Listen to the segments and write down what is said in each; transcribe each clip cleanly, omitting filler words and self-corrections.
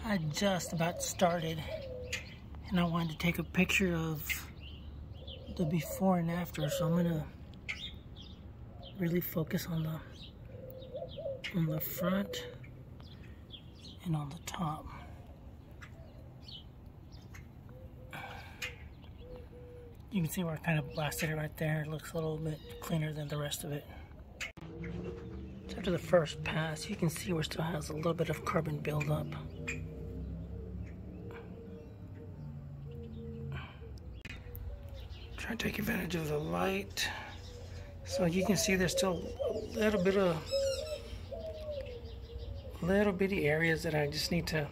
I just about started and I wanted to take a picture of the before and after, so I'm gonna really focus on the front and on the top. You can see where I kind of blasted it right there. It looks a little bit cleaner than the rest of it. So after the first pass, you can see where it still has a little bit of carbon buildup. Try to take advantage of the light. So you can see there's still a little bitty areas that I just need to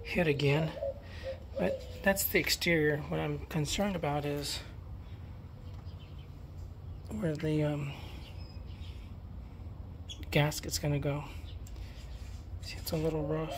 hit again. But that's the exterior. What I'm concerned about is where the gasket's gonna go. See, it's a little rough.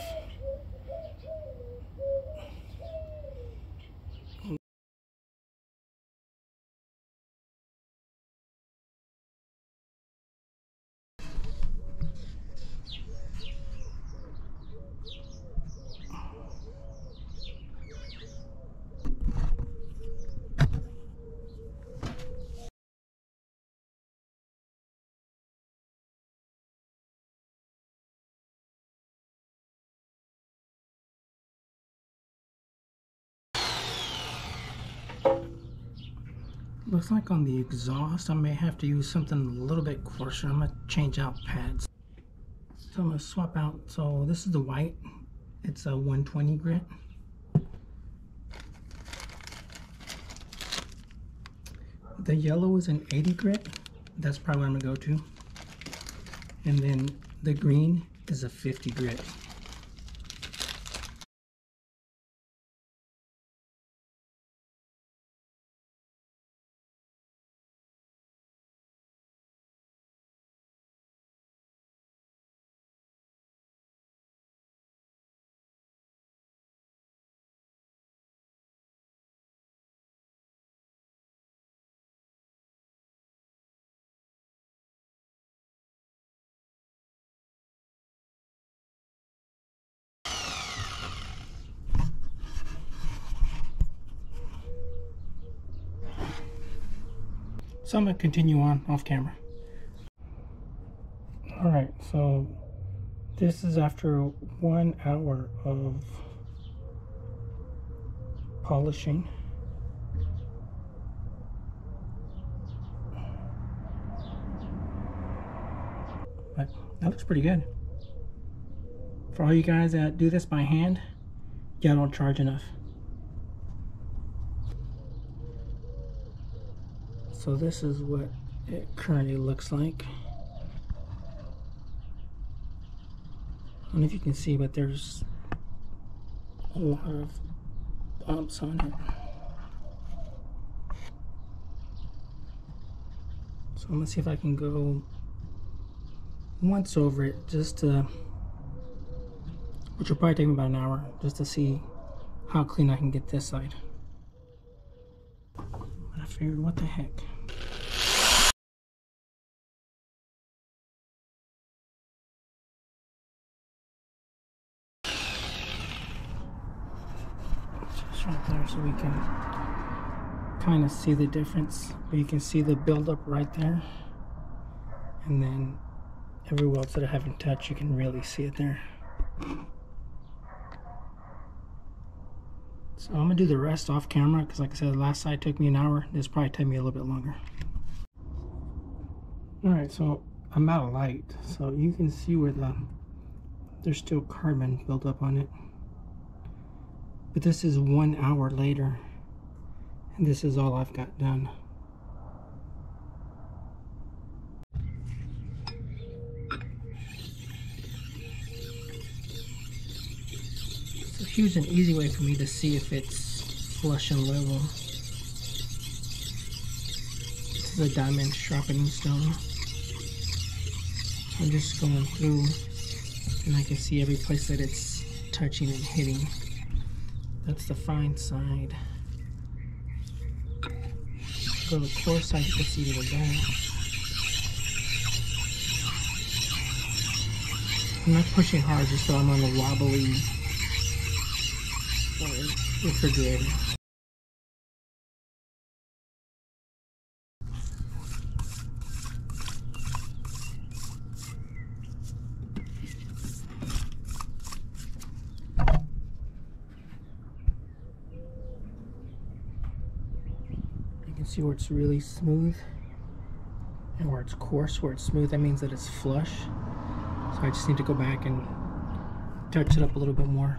Looks like on the exhaust I may have to use something a little bit coarser. I'm going to change out pads. So I'm going to swap out. So this is the white. It's a 120 grit. The yellow is an 80 grit. That's probably what I'm going to go to. And then the green is a 50 grit. So I'm going to continue on off camera. Alright, so this is after 1 hour of polishing. But that looks pretty good. For all you guys that do this by hand, y'all don't charge enough. So this is what it currently looks like. I don't know if you can see, but there's a lot of bumps on it. So I'm gonna see if I can go once over it, just to, which will probably take me about an hour, just to see how clean I can get this side. But I figured, what the heck. Right there, so we can kind of see the difference. But you can see the buildup right there, and then every weld that I haven't touched, you can really see it there. So I'm gonna do the rest off camera, because like I said, the last side took me an hour. This probably take me a little bit longer. All right, so I'm out of light, so you can see where there's still carbon built up on it. But this is 1 hour later, and this is all I've got done. So here's an easy way for me to see if it's flush and level. This is a diamond sharpening stone. I'm just going through, and I can see every place that it's touching and hitting. That's the fine side. Go to the coarse side, you can see it again. I'm not pushing hard just so I'm on a wobbly or refrigerator. You can see where it's really smooth and where it's coarse. Where it's smooth, that means that it's flush. So I just need to go back and touch it up a little bit more.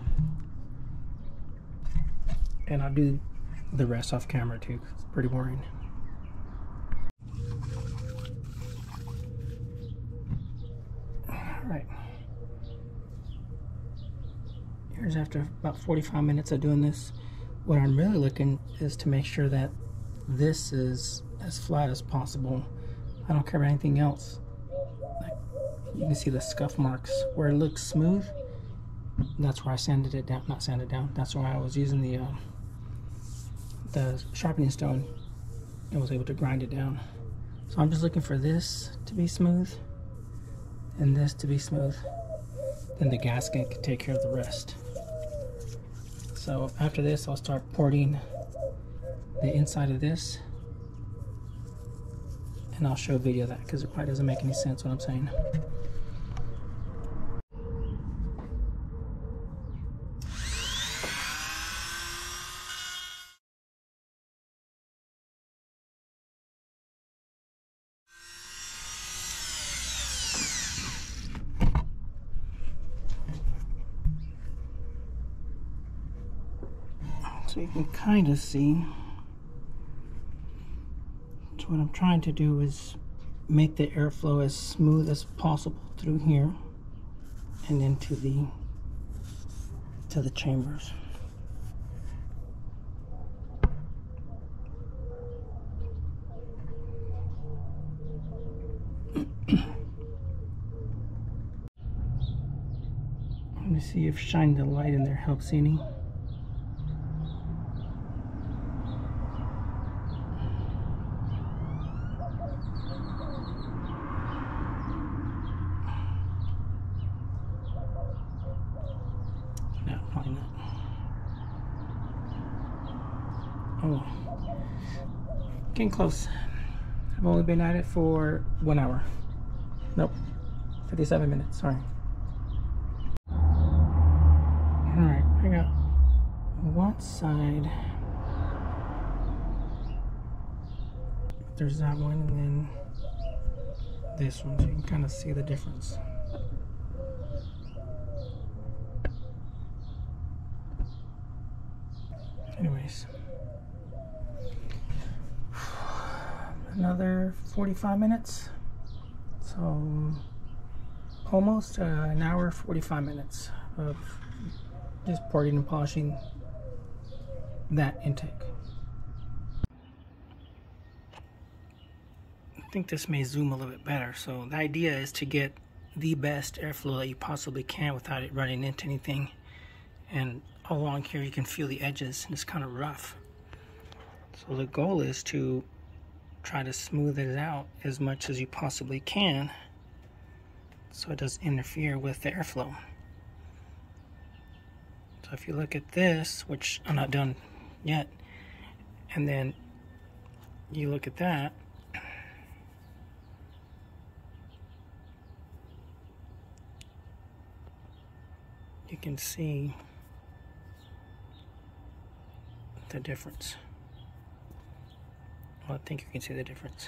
And I'll do the rest off camera too, 'cause it's pretty boring. Alright. Here's after about 45 minutes of doing this. What I'm really looking is to make sure that this is as flat as possible. I don't care about anything else. Like, you can see the scuff marks where it looks smooth. That's where I sanded it down. Not sanded down. That's why I was using the sharpening stone and was able to grind it down. So I'm just looking for this to be smooth and this to be smooth. Then the gasket can take care of the rest. So after this, I'll start porting the inside of this, and I'll show a video of that because it probably doesn't make any sense what I'm saying. So you can kind of see. So what I'm trying to do is make the airflow as smooth as possible through here and into the chambers. Let me see if shining the light in there helps any. No, probably not. Oh, getting close. I've only been at it for 1 hour. Nope, 57 minutes, sorry. Alright, I got one side. There's that one, and then this one, so you can kind of see the difference. Anyways, another 45 minutes. So almost an hour, 45 minutes of just porting and polishing that intake. I think this may zoom a little bit better. So the idea is to get the best airflow that you possibly can without it running into anything. And along here you can feel the edges, and it's kind of rough. So the goal is to try to smooth it out as much as you possibly can so it doesn't interfere with the airflow. So if you look at this, which I'm not done yet, and then you look at that, you can see the difference. Well, I think you can see the difference.